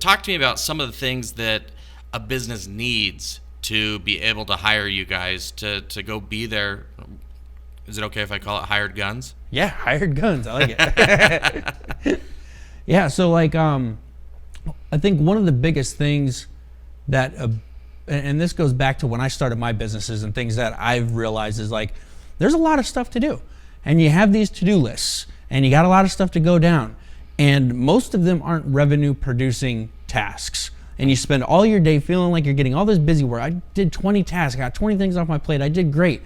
talk to me about some of the things that a business needs to be able to hire you guys to go be there. Is it okay if I call it hired guns? Yeah, hired guns. I like it. Yeah, so like I think one of the biggest things that and this goes back to when I started my businesses and things that I've realized is like there's a lot of stuff to do. And you have these to-do lists and you got a lot of stuff to go down. And most of them aren't revenue producing tasks. And you spend all your day feeling like you're getting all this busy work. I did 20 tasks, I got 20 things off my plate, I did great.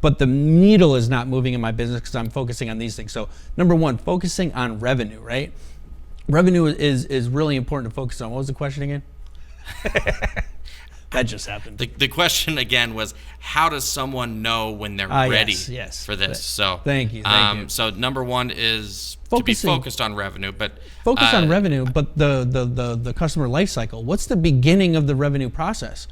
But the needle is not moving in my business because I'm focusing on these things. So number one, focusing on revenue, right? Revenue is really important to focus on. What was the question again? That just happened. The question again was, how does someone know when they're ready for this? So thank you. So number one is to be focused on revenue, but focus on revenue, but the customer life cycle. What's the beginning of the revenue process?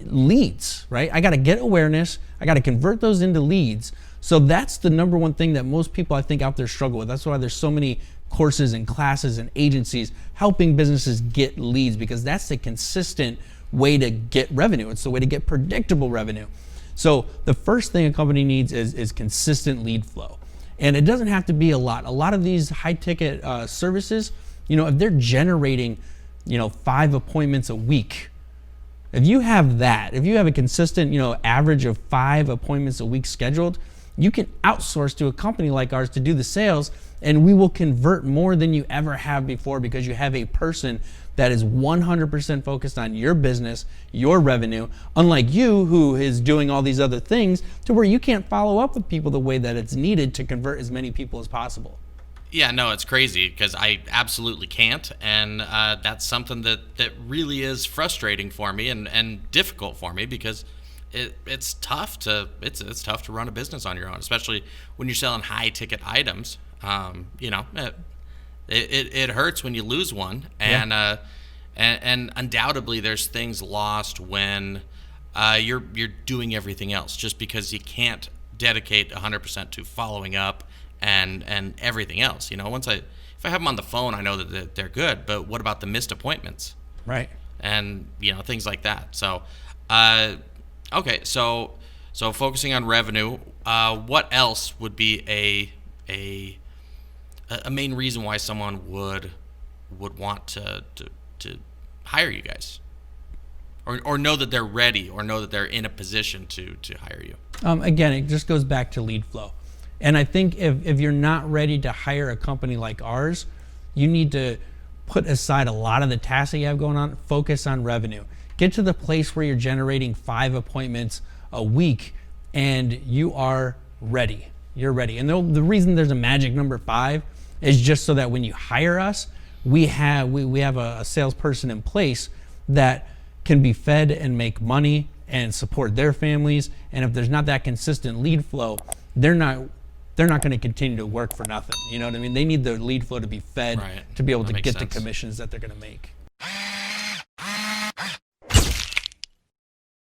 Leads, right? I got to get awareness. I got to convert those into leads. So that's the number one thing that most people I think out there struggle with. That's why there's so many courses and classes and agencies helping businesses get leads, because that's the consistent way to get revenue. It's the way to get predictable revenue. So the first thing a company needs is consistent lead flow. And it doesn't have to be a lot. A lot of these high ticket services, if they're generating, 5 appointments a week, if you have a consistent, average of 5 appointments a week scheduled, you can outsource to a company like ours to do the sales, and we will convert more than you ever have before because you have a person that is 100% focused on your business, your revenue, unlike you who is doing all these other things to where you can't follow up with people the way that it's needed to convert as many people as possible. Yeah, no, it's crazy because I absolutely can't, and that's something that really is frustrating for me and difficult for me because it's tough to run a business on your own, especially when you're selling high ticket items. It hurts when you lose one, and undoubtedly there's things lost when you're doing everything else just because you can't dedicate 100% to following up and everything else. If I have them on the phone, I know that they're good, but what about the missed appointments? Right. And things like that. So okay, so focusing on revenue, what else would be a main reason why someone would want to hire you guys, or know that they're ready, or know that they're in a position to hire you? Again, it just goes back to lead flow. And I think if you're not ready to hire a company like ours, you need to put aside a lot of the tasks that you have going on, focus on revenue. Get to the place where you're generating 5 appointments a week and you are ready. You're ready. And the reason there's a magic number 5 is just so that when you hire us, we have a salesperson in place that can be fed and make money and support their families. And if there's not that consistent lead flow, they're not going to continue to work for nothing. You know what I mean? They need the lead flow to be fed to be able to get the commissions that they're going to make.